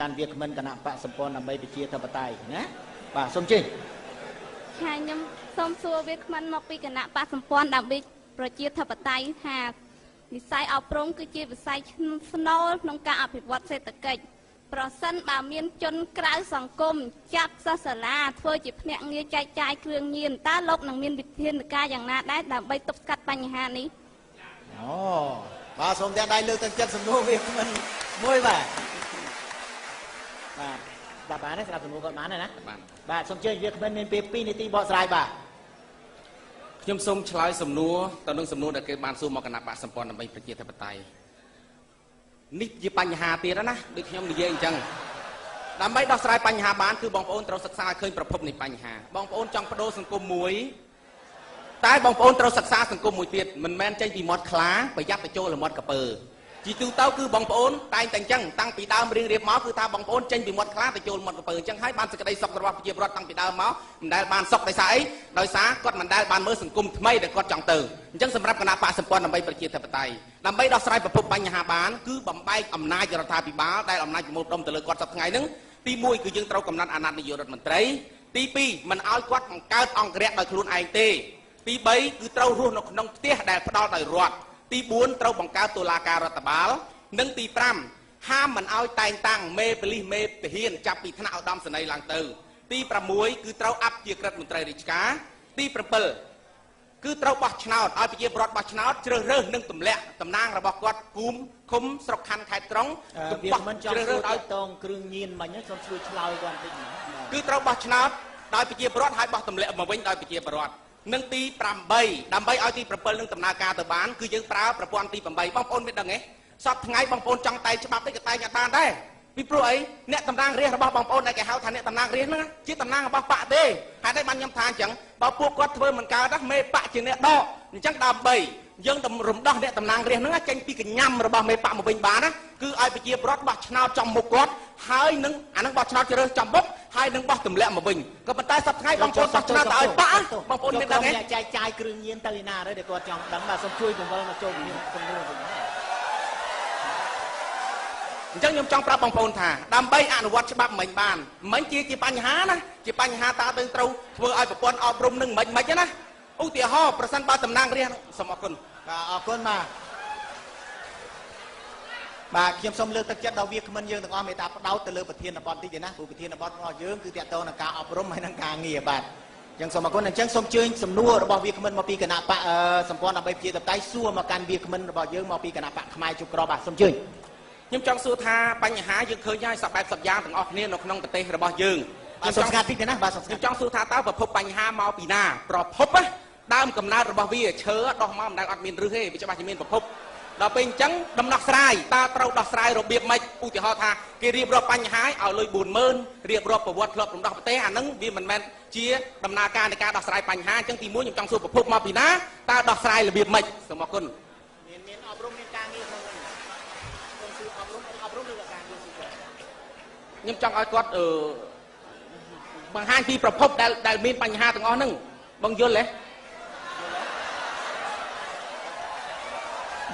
การviệc mình cả nạp bạ sầm pon làm bay bị chia thập tài nhé bà xong chưa hai nhóm xong xua việc mình một bị cả nạp bạ sầm pon làm bị chia thập tài hà vì sai ở prong cứ chia vì sai snow nông ca ở bị vật xây tật kịch sân bà miên chôn krau sòng cung chắp sa sả la thôi chỉ nhẹ nghe chai chai kêu nhiên ta lộc nằng miên bị thiên caอย่างนั้นได้làm bay tục cắtปัญหานี้bà xong theo đây lưu tân chân sầm nô việc mình môi bà bà đấy sầm nô con bán này nè bà xong chơi việc mình nên pi này ti bọ sài bà ខ្ញុំសូមឆ្លើយសំណួរទៅនឹងសំណួរដែលគេបានសួរមកគណៈបកសម្ព័ន្ធដើម្បីប្រជាធិបតេយ្យនេះជាបញ្ហាទៀតណាដូចខ្ញុំនិយាយអញ្ចឹងដើម្បីដោះស្រាយបញ្ហាបានគឺបងប្អូនត្រូវសិក្សាឲ្យឃើញប្រភពនៃបញ្ហាបងប្អូនចង់បដូរសង្គមមួយតែបងប្អូនត្រូវសិក្សាសង្គមមួយទៀតមិនមែនចេញពីមាត់ខ្លាប្រយ័ត្នទៅចូលមាត់កពើជីទូទៅគឺបងប្អូនតែងតែអញ្ចឹងតាំងពីដើមរៀងរៀបមកគឺថាបងប្អូនចេញពីមាត់ខ្លាទៅចូលមាត់កពើអញ្ចឹងហើយបានសេចក្តីសុខរបស់ប្រជាពលរដ្ឋតាំងពីដើមមកមិនដែលបានសុខដោយសារអីដោយសារគាត់មិនដែលបានមើលសង្គមថ្មីដែលគាត់ចង់ទៅអញ្ចឹងសម្រាប់គណៈបកសម្ព័ន្ធដើម្បីប្រជាធិបតេយ្យដើម្បីដោះស្រាយប្រភពបញ្ហាបានគឺបំបែកអំណាចរដ្ឋាភិបាលដែលអំណាចប្រមូលផ្ដុំទៅលើគាត់សប្តាហ៍ថ្ងៃហ្នឹងទី1គឺយើងត្រូវកំណត់អាណត្តិនាយករដ្ឋមន្ត្រីទី2មិនឲ្យគាត់បង្កើតអង្គរៈដោយខ្លួនឯងទេទី3គឺត្រូវរស់នៅក្នុងផ្ទះដែលផ្ដល់ដោយរដ្ឋទី4ត្រូវបង្កើតតុលាការរដ្ឋបាលនិងទី5ហាមមិនឲ្យតែងតាំងមេប៉ូលីសមេទាហានចាប់ពីថ្នាក់ឧត្តមសេនីយ៍ឡើងទៅទី6គឺត្រូវអាប់ជាក្រិតមន្ត្រីរាជការទី7គឺត្រូវបោះឆ្នោតឲ្យប្រជាពលរដ្ឋបោះឆ្នោតជ្រើសរើសនិងទម្លាក់តំណាងរបស់គាត់ភូមិឃុំស្រុកខណ្ឌខេត្តក្រុងគឺបោះជ្រើសរើសឲ្យតងគ្រឿងញៀនមិញសូមជួយឆ្លើយគាត់បន្តិចគឺត្រូវបោះឆ្នោតដោយប្រជាពលរដ្ឋហើយបោះទម្លាក់មកវិញដោយប្រជាពលរដ្ឋនិងទី8ដើម្បីឲ្យទី7នឹងដំណើរការទៅបានគឺយើងប្រើប្រព័ន្ធទី8បងប្អូនមានដឹងទេសពថ្ងៃបងប្អូនចង់តែច្បាប់តិចក៏តែងអត់បានដែរពីព្រោះអីអ្នកតំណាងរាស្ត្ររបស់បងប្អូនដែលគេហៅថាអ្នកតំណាងរាស្ត្រហ្នឹងជាតំណាងរបស់បកទេហើយតែបានខ្ញុំថាអញ្ចឹងបើពួកគាត់ធ្វើមិនកើតមេបកជាអ្នកដកអញ្ចឹងដើម្បីយើងរំដោះអ្នកតំណាងរាស្ត្រហ្នឹងចេញពីកញ្ញាំរបស់មេបកមកវិញបានណាគឺឲ្យប្រជាពលរដ្ឋបោះឆ្នោតចំមុខគាត់ហើយនឹងអានឹងបោះឆ្នោតជ្រើសចំមុខហើយនឹងបោះទម្លាក់មកវិញក៏ប៉ុន្តែសប្តាហ៍ថ្ងៃបងប្អូនបោះឆ្នោតទៅឲ្យបកបងប្អូនមានដឹងទេចែកចាយគ្រឿងញៀនទៅឯណាទៅដែលគាត់ចង់ដឹងបាទសូមជួយបង្វិលមកចូលពីសំណួរវិញអញ្ចឹងខ្ញុំចង់ប្រាប់បងប្អូនថាដើម្បីអនុវត្តច្បាប់មិនបានមិនជាបញ្ហាណាជាបញ្ហាតើទៅត្រូវធ្វើឲ្យប្រព័ន្ធអប់រំនឹងមិនណាឧទាហរណ៍ប្រសិនបើតំណាងរាស្ត្រសូមអរគុណបាទអរគុណបាទខ្ញុំសូមលើកទឹកចិត្តដល់វាគ្មិនយើងទាំងអស់មេត្តាផ្ដោតទៅលើប្រធានបទតិចទេណាព្រោះប្រធានបទរបស់យើងគឺតាក់ទងនឹងការអប់រំហើយនឹងការងារបាទអញ្ចឹងសូមអរគុណអញ្ចឹងសូមជើញសំណួររបស់វាគ្មិនមកពីគណៈបកសម្ព័ន្ធដើម្បីប្រជាធិបតេយ្យសួរមកកាន់វាគ្មិនរបស់យើងមកពីគណៈបកខ្មែរជុកក្របាទសូមជើញខ្ញុំចង់សួរថាបញ្ហាយើងឃើញហើយសពបែបសពយ៉ាងទាំងអស់គ្នានៅក្នុងប្រទេសរបស់យើងខ្ញុំចង់ស្ងាត់តិចទេណាបាទខ្ញុំចង់សួរថាតើប្រភពបញ្ហាមកពីណាប្រភពដើមកំណើតរបស់វាឈើដោះមកមិនដែលអត់មានឫសទេវាច្បាស់ជាមានប្រភពដល់ពេលអញ្ចឹងដំណោះស្រាយតើត្រូវដោះស្រាយរបៀបម៉េចឧទាហរណ៍ថាគេរៀបរាប់បញ្ហាឲ្យលុយ 40000 រៀបរាប់ប្រវត្តិធ្លាប់រំដោះប្រទេសអាហ្នឹងវាមិនមែនជាដំណើរការនៃការដោះស្រាយបញ្ហាអញ្ចឹងទី1ខ្ញុំចង់សួរប្រភពមកពីណាតើដោះស្រាយរបៀបម៉េចសូមអរគុណមានអប់រំមានការងារក្នុងខ្ញុំសួរអប់រំឬក៏ការងារខ្ញុំចង់ឲ្យគាត់បង្ហាញពីប្រភពដែលមានបញ្ហាទាំងអស់ហ្នឹងបងយល់ទេ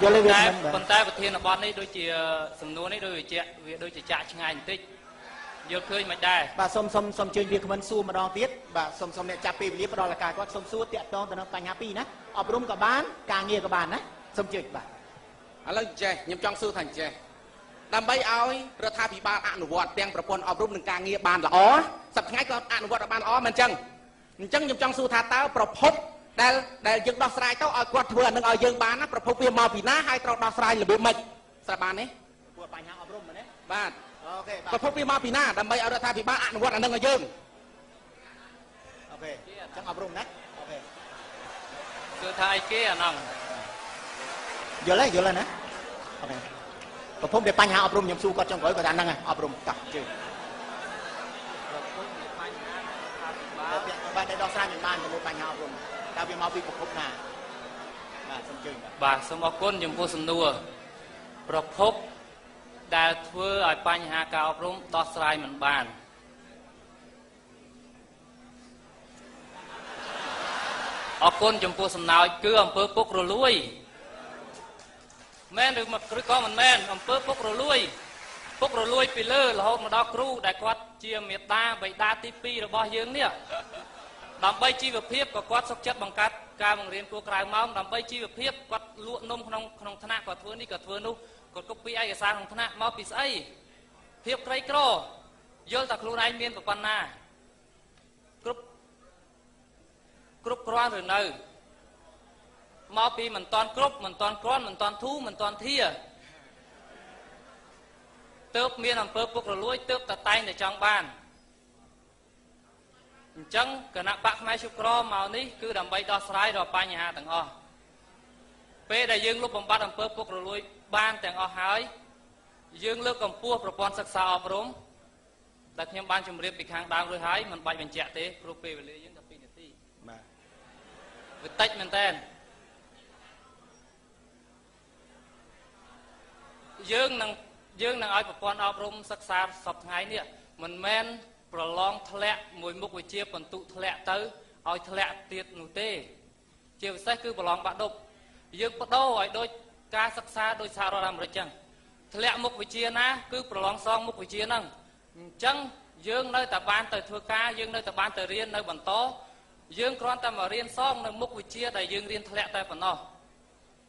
ប៉ុន្តែប្រធានបទនេះដូចជាសំណួរនេះដូចជាវាដូចជាចាក់ឆ្ងាយបន្តិចយល់ឃើញមិនដែរបាទសូមជើញវាគ្មិនសួរម្ដងទៀតបាទសូមអ្នកចាប់ពេលវេលាផ្ដល់ឱកាសគាត់សូមសួរតាក់ទងទៅនឹងបញ្ហាពីរណាអប់រំក៏បានការងារក៏បានណាសូមជើញបាទឥឡូវចេះខ្ញុំចង់សួរថាចេះដើម្បីឲ្យរដ្ឋាភិបាលអនុវត្តទាំងប្រព័ន្ធអប់រំនិងការងារបានល្អសប្តាហ៍ថ្ងៃក៏អនុវត្តបានល្អមិនអញ្ចឹងខ្ញុំចង់សួរថាតើប្រភពដែលយើងដោះស្រាយទៅឲ្យគាត់ធ្វើអានឹងឲ្យយើងបានណាប្រភពវាមកពីណាហើយត្រូវដោះស្រាយរបៀបម៉េចស្រាប់បានទេព្រោះបញ្ហាអប់រំមែនទេបាទអូខេប្រភពវាមកពីណាដើម្បីឲ្យរដ្ឋាភិបាលអនុវត្តអានឹងឲ្យយើងអូខេចឹងអប់រំណាអូខេគឺថាអីគេអាហ្នឹងយល់ហើយណាអូខេប្រភពនៃបញ្ហាអប់រំខ្ញុំសួរគាត់ចុងក្រោយគាត់ថាហ្នឹងអប់រំតោះជឿប្រភពនៃបញ្ហាបាទដែលដោះស្រាយមិនបានជាមួយបញ្ហាអប់រំតើវាមកពីប្រភពណាបាទសូមជើញបាទសូមអរគុណចំពោះសំណួរប្រភពដែលធ្វើឲ្យបញ្ហាការអប់រំដោះស្រាយមិនបានអរគុណចំពោះសំណើចគឺអំពើពុករលួយមែនឬក៏មិនមែនអំពើពុករលួយ ពុករលួយពីលើរហូតមកដល់គ្រូដែលគាត់ជាមេតាបិតាទី2របស់យើងនេះដើម្បីជីវភាពក៏គាត់សុខចិត្តបង្កើតការបង្រៀនគួរក្រៅម៉ោងដើម្បីជីវភាពគាត់លក់នំក្នុងថ្នាក់គាត់ធ្វើនេះគាត់ធ្វើនោះគាត់កុបពីឯកសារក្នុងថ្នាក់មកពីស្អីភាពក្រីក្រយល់តែខ្លួនឯងមានប៉ុណ្ណាគ្រប់គ្រាន់ឬនៅមកពីមិនតាន់គ្រប់មិនតាន់គ្រាន់មិនតាន់ធូរមិនតាន់ធាទើបមានអំពើពុករលួយទើបតែងតែចង់បានអញ្ចឹងគណៈបកផ្នែកជក្រមកនេះគឺដើម្បីដោះស្រាយរាល់បញ្ហាទាំងអស់ពេលដែលយើងលុបបំបាត់អំពើពុករលួយបានទាំងអស់ហើយយើងលើកកម្ពស់ប្រព័ន្ធសិក្សាអប់រំដែលខ្ញុំបានជម្រាបពីខាងដើមរួចហើយមិនបាច់បញ្ជាក់ទេព្រោះពេលវេលាយើងតែ2នាទីបាទវាតិចមែនតើយើងនឹងឲ្យប្រព័ន្ធអប់រំសិក្សាសប្តាហ៍ថ្ងៃនេះមិនមែនប្រឡងធ្លាក់មួយមុខវិជ្ជាបន្ទុកធ្លាក់ទៅឲ្យធ្លាក់ទៀតនោះទេជាពិសេសគឺប្រឡងបាក់ឌុបយើងបដូរឲ្យដូចការសិក្សាដោយសហរដ្ឋអាមេរិកចឹងធ្លាក់មុខវិជ្ជាណាគឺប្រឡងសងមុខវិជ្ជាហ្នឹងអញ្ចឹងយើងនៅតែបានទៅធ្វើការយើងនៅតែបានទៅរៀននៅបន្តយើងគ្រាន់តែមករៀនសងនៅមុខវិជ្ជាដែលយើងរៀនធ្លាក់តែប៉ុណ្ណោះ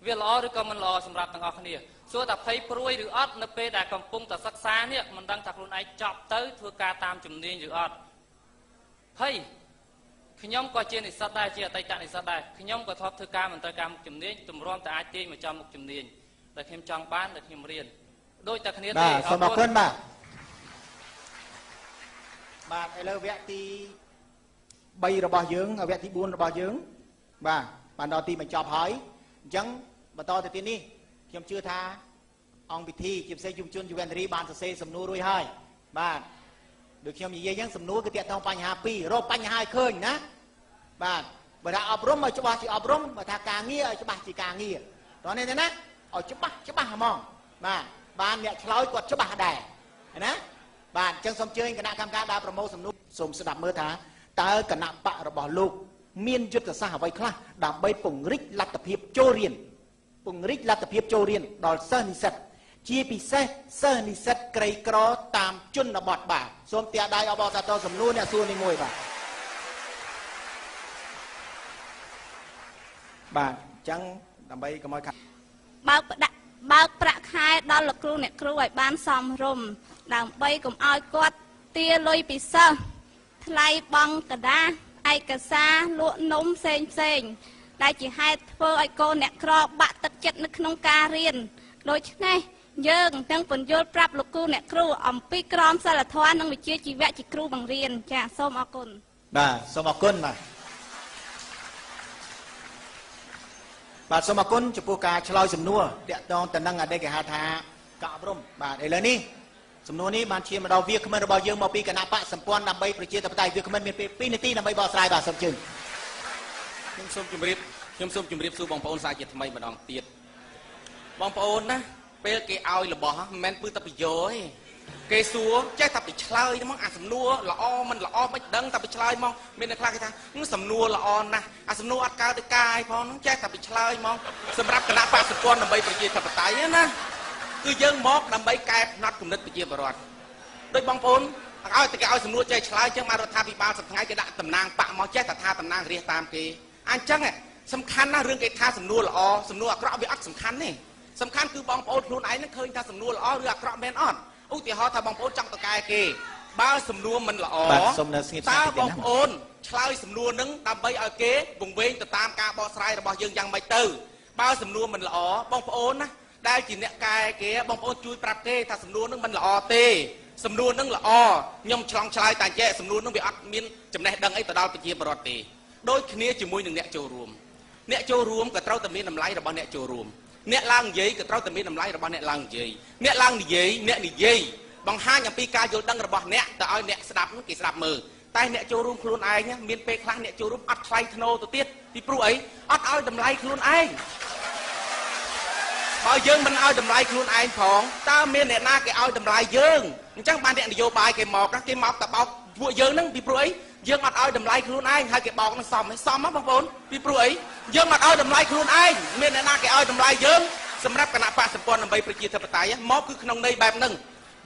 វាល្អឬក៏មិនល្អសម្រាប់ទាំងអស់គ្នាសួរតែភ័យព្រួយឬអត់នៅពេលដែលកំពុងតែសិក្សានេះមិនដឹងថាខ្លួនឯងចប់ទៅធ្វើការតាមជំនាញឬអត់ភ័យខ្ញុំក៏ជានិស្សិតដែរជាអតីតនិស្សិតដែរខ្ញុំក៏ធ្លាប់ធ្វើការមិនត្រូវការមុខជំនាញទម្រាំតែអាចទាញមកចំមុខជំនាញដែលខ្ញុំចង់បានដែលខ្ញុំរៀនដូចតែគ្នាទេបាទសូមអរគុណបាទឥឡូវវគ្គទី3របស់យើងវគ្គទី4របស់យើងបាទបានដល់ទីបញ្ចប់ហើយអញ្ចឹងបន្តទៅទៀតនេះខ្ញុំជឿថាអង្គពិធីជាពិសេសយុវជនយុវនារីបានសរសេរសំណួររួចហើយបាទដូចខ្ញុំនិយាយអញ្ចឹងសំណួរគឺទាក់ទងបញ្ហា2រកបញ្ហាឲ្យឃើញណាបាទបើថាអប់រំឲ្យច្បាស់ជាអប់រំបើថាការងារឲ្យច្បាស់ជាការងារតោះនេះទេណាឲ្យច្បាស់ហ្មងបាទបានអ្នកឆ្លើយគាត់ច្បាស់ដែរណាបាទអញ្ចឹងសូមជើញគណៈកម្មការដើរប្រមូលសំណួរសូមស្ដាប់មើលថាតើគណៈបករបស់លោកមានយុទ្ធសាស្ត្រអ្វីខ្លះដើម្បីពង្រីកលទ្ធភាពចូលរៀនដល់សិស្សនិស្សិតជាពិសេសសិស្សនិស្សិតក្រីក្រតាមជនបទបាទសូមទាក់ដៃអបអរសាទរសំណួរអ្នកសួរនេះមួយបាទបាទអញ្ចឹងដើម្បីកុំឲ្យខាតបើកប្រាក់ខែដល់លោកគ្រូអ្នកគ្រូឲ្យបានសមរម្យដើម្បីកុំឲ្យគាត់ទាលុយពីសិស្សថ្លៃបង់កដាស់ឯកសារលក់នំផ្សេងដែលជាហេតុធ្វើឲ្យកូនអ្នកក្របាក់ទឹកចិត្តនៅក្នុងការរៀនដូច្នេះយើងទាំងពន្យល់ប្រាប់លោកគ្រូអ្នកគ្រូអំពីក្រមសីលធម៌និងវិជ្ជាជីវៈជាគ្រូបង្រៀនចាសូមអរគុណបាទសូមអរគុណបាទសូមអរគុណចំពោះការឆ្លើយសំណួរតាក់ទងទៅនឹងអតីតគេហៅថាការអប់រំបាទឥឡូវនេះសំណួរនេះបានឈានមកដល់វាគ្មិនរបស់យើងមកពីគណៈបកសម្ព័ន្ធដើម្បីប្រជាធិបតេយ្យវាគ្មិនមានពេល2នាទីដើម្បីបកស្រាយបាទសូមជឿខ្ញុំសូមជម្រាបសួរបងប្អូនសាជាថ្មីម្ដងទៀតបងប្អូនណាពេលគេឲ្យរបស់មិនមែនពឺតែប្រយោទេគេសួរចេះតែไปឆ្លើយហ្មងអាសំណួរល្អមិនល្អមិនដឹងតែไปឆ្លើយហ្មងមានអ្នកខ្លះគេថាសំណួរល្អណាស់អាសំណួរអត់កើតទៅកាយផងចេះតែไปឆ្លើយហ្មងសម្រាប់គណៈបកសម្ព័ន្ធដើម្បីប្រជាធិបតេយ្យណាគឺយើងមកដើម្បីកែផ្នត់គំនិតប្រជាពលរដ្ឋដោយបងប្អូនឲ្យតែគេឲ្យសំណួរចេះឆ្លើយចឹងបានរដ្ឋាភិបាលសប្តាហ៍គេដាក់តំណាងបកមកចេះតែថាតំណាងរាស្ត្រតាមគេអញ្ចឹងសំខាន់ណាស់រឿងគេថាសំណួរល្អសំណួរអាក្រក់វាអត់សំខាន់ទេសំខាន់គឺបងប្អូនខ្លួនឯងនឹងឃើញថាសំណួរល្អឬអាក្រក់មែនអត់ឧទាហរណ៍ថាបងប្អូនចង់តកែគេបើសំណួរមិនល្អតើបងប្អូនឆ្លើយសំណួរនឹងដើម្បីឲ្យគេវង្វេងទៅតាមការបកស្រាយរបស់យើងយ៉ាងម៉េចទៅបើសំណួរមិនល្អបងប្អូនណាដែលជាអ្នកកែគេបងប្អូនជួយប្រាប់គេថាសំណួរនឹងមិនល្អទេសំណួរនឹងល្អខ្ញុំឆ្លងឆ្លើយតែចេះសំណួរនឹងវាអត់មានចំណេះដឹងអីទៅដល់ប្រជាពលរដ្ឋទេដូចគ្នាជាមួយនឹងអ្នកចូលរួមក៏ត្រូវតែមានតម្លៃរបស់អ្នកចូលរួមអ្នកឡើងនិយាយក៏ត្រូវតែមានតម្លៃរបស់អ្នកឡើងនិយាយអ្នកឡើងនិយាយអ្នកនិយាយបង្ហាញអំពីការយល់ដឹងរបស់អ្នកទៅឲ្យអ្នកស្ដាប់គេស្ដាប់មើលតែអ្នកចូលរួមខ្លួនឯងមានពេលខ្លះអ្នកចូលរួមអត់ថ្លៃធ្នូទៅទៀតពីព្រោះអីអត់ឲ្យតម្លៃខ្លួនឯងបើយើងមិនឲ្យតម្លៃខ្លួនឯងផងតើមានអ្នកណាគេឲ្យតម្លៃយើងអញ្ចឹងបានអ្នកនយោបាយគេមកតែបោកពួកយើងហ្នឹងពីព្រោះអីយើងអត់ឲ្យតម្លៃខ្លួនឯងហើយគេបោកនឹងសមបងប្អូនពីព្រោះអីយើងអត់ឲ្យតម្លៃខ្លួនឯងមានអ្នកណាគេឲ្យតម្លៃយើងសម្រាប់គណៈបកសម្ព័ន្ធដើម្បីប្រជាធិបតេយ្យមកគឺក្នុងន័យបែបហ្នឹង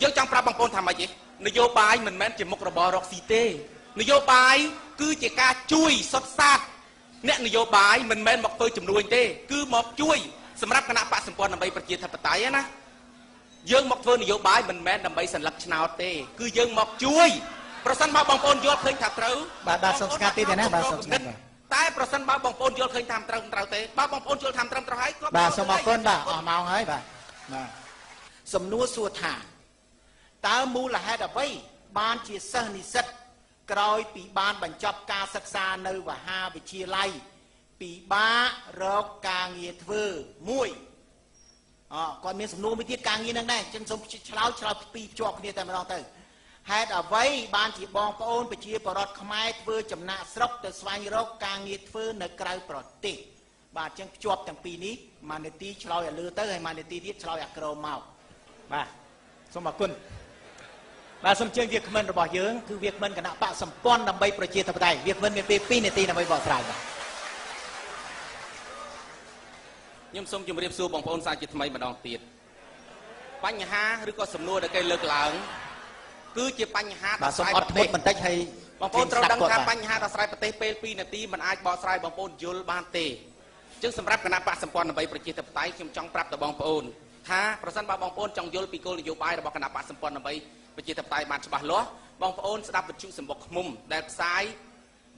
យើងចង់ប្រាប់បងប្អូនថាម៉េចទេនយោបាយមិនមែនជាមុខរបររកស៊ីទេនយោបាយគឺជាការជួយសុទ្ធសាធអ្នកនយោបាយមិនមែនមកធ្វើជំនួយទេគឺមកជួយសម្រាប់គណៈបកសម្ព័ន្ធដើម្បីប្រជាធិបតេយ្យណាយើងមកធ្វើនយោបាយមិនមែនដើម្បីសន្លឹកឆ្នោតទេគឺយើងមកជួយប្រសិនបើបងប្អូនយល់ឃើញថាត្រូវបាទសូមស្ងាត់តិចទេណាបាទសូមស្ងាត់តែប្រសិនបើបងប្អូនយល់ឃើញថាត្រូវទេបើបងប្អូនយល់ថាត្រឹមត្រូវហើយបាទសូមអរគុណបាទអស់ម៉ោងហើយបាទសំណួរសួរថាតើមូលហេតុអ្វីបានជាសិស្សនិស្សិតក្រោយពីបានបញ្ចប់ការសិក្សានៅមហាវិទ្យាល័យពិបាករកការងារធ្វើមួយគាត់មានសំណួរមួយទៀតការងារនឹងដែរអញ្ចឹងសូមឆ្លើយពីរជាប់គ្នាតែម្ដងទៅហេតុអ្វីបានជាបងប្អូនប្រជាពលរដ្ឋខ្មែរធ្វើចំណាក់ស្រុកទៅស្វែងរកការងារធ្វើនៅក្រៅប្រទេសបាទអញ្ចឹងភ្ជាប់ទាំងពីរនេះមួយនាទីឆ្លើយឲ្យលឺទៅហើយមួយនាទីទៀតឆ្លើយអាក្រមមកបាទសូមអរគុណបាទសូមជើញវាគ្មិនរបស់យើងគឺវាគ្មិនគណៈបកសម្ព័ន្ធដើម្បីប្រជាធិបតេយ្យវាគ្មិនមានពេល2នាទីដើម្បីបកស្រាយបាទខ្ញុំសូមជម្រាបសួរបងប្អូនសាជាថ្មីម្ដងទៀតបញ្ហាឬក៏សំណួរដែលគេលើកឡើងគឺជាបញ្ហាបាទសូមអត់ធ្មត់បន្តិចហើយបងប្អូនត្រូវដឹងថាបញ្ហាដោះស្រាយប្រទេសពេល2នាទីមិនអាចបកស្រាយបងប្អូនយល់បានទេអញ្ចឹងសម្រាប់គណៈបកសម្ព័ន្ធដើម្បីប្រជាធិបតេយ្យខ្ញុំចង់ប្រាប់ទៅបងប្អូនថាប្រសិនបើបងប្អូនចង់យល់ពីគោលនយោបាយរបស់គណៈបកសម្ព័ន្ធដើម្បីប្រជាធិបតេយ្យបានច្បាស់លាស់បងប្អូនស្ដាប់វិទ្យុសម្បុកឃ្មុំដែលផ្សាយ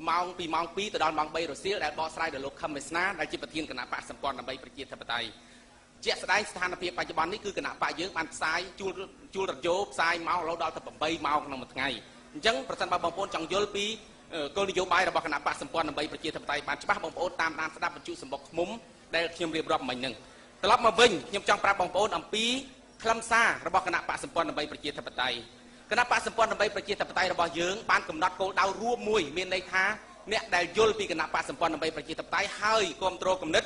ម៉ោងពីម៉ោង2ទៅដល់ម៉ោង3រសៀលដែលបកស្រាយដោយលោកខឹមមេស្នាដែលជាប្រធានគណៈបកសម្ព័ន្ធដើម្បីប្រជាធិបតេយ្យជាក់ស្ដែងស្ថានភាពបច្ចុប្បន្ននេះគឺគណៈបកយើងបានផ្សាយជួលរថយន្តផ្សាយម៉ោងរហូតដល់ទៅ8ម៉ោងក្នុងមួយថ្ងៃអញ្ចឹងប្រសិនបើបងប្អូនចង់យល់ពីគោលនយោបាយរបស់គណៈបកសម្ព័ន្ធដើម្បីប្រជាធិបតេយ្យបានច្បាស់បងប្អូនតាមដានស្ដាប់វិទ្យុសម្បុកឃ្មុំដែលខ្ញុំរៀបរាប់មិញហ្នឹងត្រឡប់មកវិញខ្ញុំចង់ប្រាប់បងប្អូនអំពីខ្លឹមសាររបស់គណៈបកសម្ព័ន្ធដើម្បីប្រជាធិបតេយ្យគណៈបកសម្ព័ន្ធដើម្បីប្រជាធិបតេយ្យរបស់យើងបានកំណត់គោលដៅរួមមួយមានន័យថាអ្នកដែលយល់ពីគណៈបកសម្ព័ន្ធដើម្បីប្រជាធិបតេយ្យហើយគ្រប់គ្រងគំនិត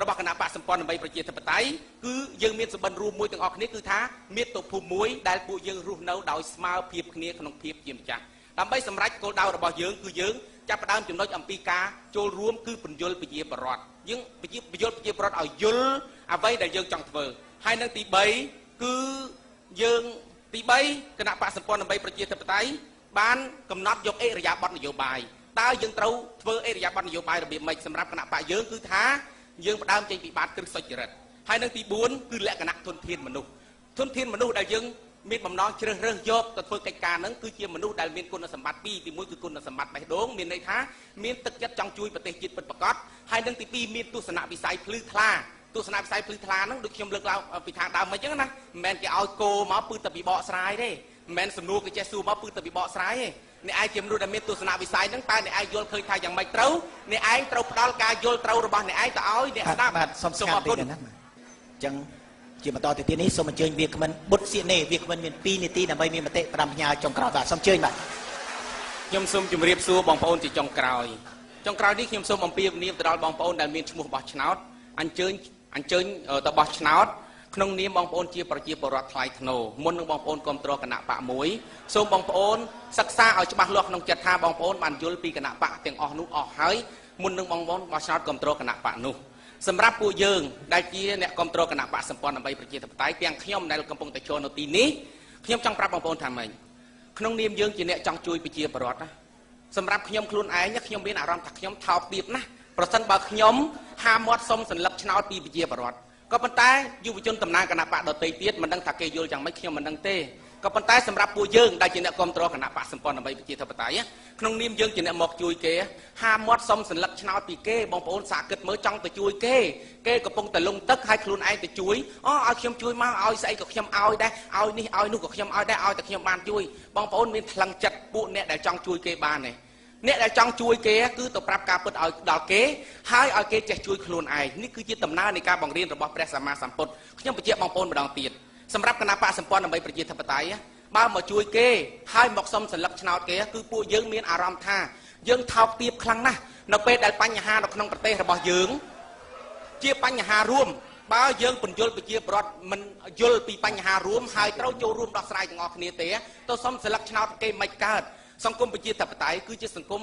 របស់គណៈបកសម្ព័ន្ធដើម្បីប្រជាធិបតេយ្យគឺយើងមានសម្បត្តិរួមមួយទាំងអស់គ្នាគឺថាមាតុភូមិមួយដែលពួកយើងរស់នៅដោយស្មើភាពគ្នាក្នុងភាពជាម្ចាស់ដើម្បីសម្រេចគោលដៅរបស់យើងគឺយើងចាប់ផ្ដើមចំណុចអំពីការចូលរួមគឺពន្យល់ប្រជាពលរដ្ឋយើងពន្យល់ប្រជាពលរដ្ឋឲ្យយល់អ្វីដែលយើងចង់ធ្វើហើយនៅទី3គឺយើងទី3គណៈបកសម្ព័ន្ធដើម្បីប្រជាធិបតេយ្យបានកំណត់យកអិរិយាបថនយោបាយតើយើងត្រូវធ្វើអិរិយាបថនយោបាយរបៀបម៉េចសម្រាប់គណៈបកយើងគឺថាយើងផ្ដើមចេញពីបាតគ្រឹះសុចរិតហើយនៅទី4គឺលក្ខណៈធនធានមនុស្សដែលយើងមានបំណងជ្រើសរើសយកទៅធ្វើកិច្ចការហ្នឹងគឺជាមនុស្សដែលមានគុណសម្បត្តិ2ទី1គឺគុណសម្បត្តិបេះដូងមានន័យថាមានទឹកចិត្តចង់ជួយប្រទេសជាតិពិតប្រាកដហើយនឹងទី2មានទស្សនវិស័យភ្លឺថ្លាហ្នឹងដូចខ្ញុំលើកឡើងពីខាងដើមមិញអញ្ចឹងណាមិនមែនគេឲ្យគោមកពឹសតែពីបកស្រាយទេមិនមែនសំណួរគេចេះសួរមកពឹសតែពីបកស្រាយទេអ្នកឯងជាមនុស្សដែលមានទស្សនវិស័យហ្នឹងតើអ្នកឯងយល់ឃើញថាយ៉ាងម៉េចត្រូវអ្នកឯងត្រូវផ្ដល់ការយល់ត្រូវរបស់អ្នកឯងទៅឲ្យអ្នកស្ដាប់បាទសូមអរគុណណាស់អញ្ចឹងជាបន្តទៅទៀតនេះសូមអញ្ជើញវាគ្មិនបុត្រសៀកនេវាគ្មិនមាន2នាទីដើម្បីមានមតិផ្ដាំផ្ញើចុងក្រោយបាទសូមអញ្ជើញបាទខ្ញុំសូមជម្រាបសួរបងប្អូនជាចុងក្រោយនេះខ្ញុំសូមអំពាវនាវទៅដល់បងប្អូនដែលមានឈ្មោះបោះឆ្នោតអញ្ជើញទៅបោះឆ្នោតក្នុងនាមបងប្អូនជាប្រជាពលរដ្ឋថ្លៃថ្នូរមុននឹងបងប្អូនគ្រប់គ្រងគណៈបកមួយសូមបងប្អូនសិក្សាឲ្យច្បាស់លាស់ក្នុងចិត្តថាបងប្អូនបានយល់ពីគណៈបកទាំងអស់នោះអស់ហើយមុននឹងបងប្អូនបោះឆ្នោតគ្រប់គ្រងគណៈបកនោះសម្រាប់ពួកយើងដែលជាអ្នកគ្រប់គ្រងគណៈបកសម្ព័ន្ធដើម្បីប្រជាធិបតេយ្យទាំងខ្ញុំដែលកំពុងតែចូលនៅទីនេះខ្ញុំចង់ប្រាប់បងប្អូនថាម៉េចក្នុងនាមយើងជាអ្នកចង់ជួយប្រជាពលរដ្ឋណាសម្រាប់ខ្ញុំខ្លួនឯងខ្ញុំមានអារម្មណ៍ថាខ្ញុំថោកទាបណាស់ប្រសិនបើខ្ញុំហាមាត់សុំសន្លឹកឆ្នោតពីប្រជាពលរដ្ឋក៏ប៉ុន្តែយុវជនតំណាងគណៈបកដទៃទៀតមិនដឹងថាគេយល់យ៉ាងម៉េចខ្ញុំមិនដឹងទេក៏ប៉ុន្តែសម្រាប់ពួកយើងដែលជាអ្នកគ្រប់គ្រងគណៈបកសម្ព័ន្ធដើម្បីប្រជាធិបតេយ្យក្នុងនាមយើងជាអ្នកមកជួយគេហាមាត់សុំសន្លឹកឆ្នោតពីគេបងប្អូនសាកគិតមើលចង់ទៅជួយគេកំពុងតែលងទឹកហើយខ្លួនឯងទៅជួយឲ្យខ្ញុំជួយមកឲ្យស្អីក៏ខ្ញុំឲ្យដែរឲ្យនេះឲ្យនោះក៏ខ្ញុំឲ្យដែរឲ្យតែខ្ញុំបានជួយបងប្អូនមានថ្លឹងចិត្តពួកអ្នកដែលចង់ជួយគេបានទេអ្នកដែលចង់ជួយគេគឺទៅប្រាប់ការពិតឲ្យដល់គេហើយឲ្យគេចេះជួយខ្លួនឯងនេះគឺជាដំណើរនៃការបង្រៀនរបស់ព្រះសម្មាសម្ពុទ្ធខ្ញុំបញ្ជាក់បងប្អូនម្ដងទៀតសម្រាប់គណៈបកសម្ព័ន្ធដើម្បីប្រជាធិបតេយ្យបើមកជួយគេហើយមកសុំសន្លឹកឆ្នោតគេគឺពួកយើងមានអារម្មណ៍ថាយើងថោកទាបខ្លាំងណាស់នៅពេលដែលបញ្ហានៅក្នុងប្រទេសរបស់យើងជាបញ្ហារួមបើយើងពន្យល់ប្រជាពលរដ្ឋមិនយល់ពីបញ្ហារួមហើយត្រូវចូលរួមដោះស្រាយទាំងអស់គ្នាទេទៅសុំសន្លឹកឆ្នោតគេមិនកើតសង្គមប្រជាធិបតេយ្យគឺជាសង្គម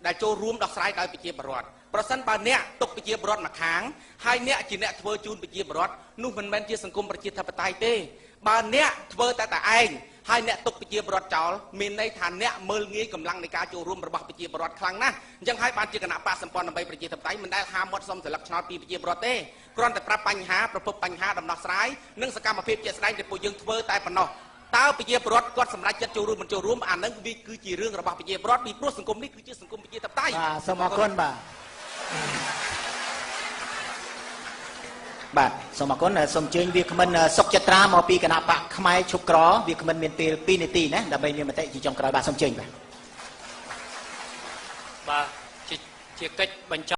ដែលចូលរួមដោះស្រាយដោយប្រជាពលរដ្ឋ ប្រសិនបើអ្នកទុកប្រជាពលរដ្ឋមកខាងហើយអ្នកជាអ្នកធ្វើជូនប្រជាពលរដ្ឋនោះមិនមែនជាសង្គមប្រជាធិបតេយ្យទេបើអ្នកធ្វើតែឯងហើយអ្នកទុកប្រជាពលរដ្ឋចោលមានន័យថាអ្នកមើលងាយកម្លាំងនៃការចូលរួមរបស់ប្រជាពលរដ្ឋខ្លាំងណាស់អញ្ចឹងហើយបានជាគណៈបកសម្ព័ន្ធដើម្បីប្រជាធិបតេយ្យមិនដែលហាមមាត់សុំសិលឹកឆ្នោតពីប្រជាពលរដ្ឋទេគ្រាន់តែប្រាប់បញ្ហាប្រភពបញ្ហាដំណោះស្រាយនិងសកម្មភាពជាក់ស្ដែងដែលពួកយើងធ្វើតែប៉ុណ្ណោះតើប្រជាពលរដ្ឋគាត់សម្រេចចិត្តចូលរួមមិនចូលរួមអានឹងវាគឺជារឿងរបស់ប្រជាពលរដ្ឋពីព្រោះសង្គមនេះគឺជាសង្គមប្រជាធិបតេយ្យបាទសូមអរគុណបាទសូមអរគុណសូមអញ្ជើញវាគ្មិនសុកចត្រាមកពីគណៈបកខ្មែរឈប់ក្រវាគ្មិនមានពេល2នាទីណាដើម្បីមានមតិជាចុងក្រោយបាទសូមអញ្ជើញបាទបាទជាកិច្ចបញ្ចប់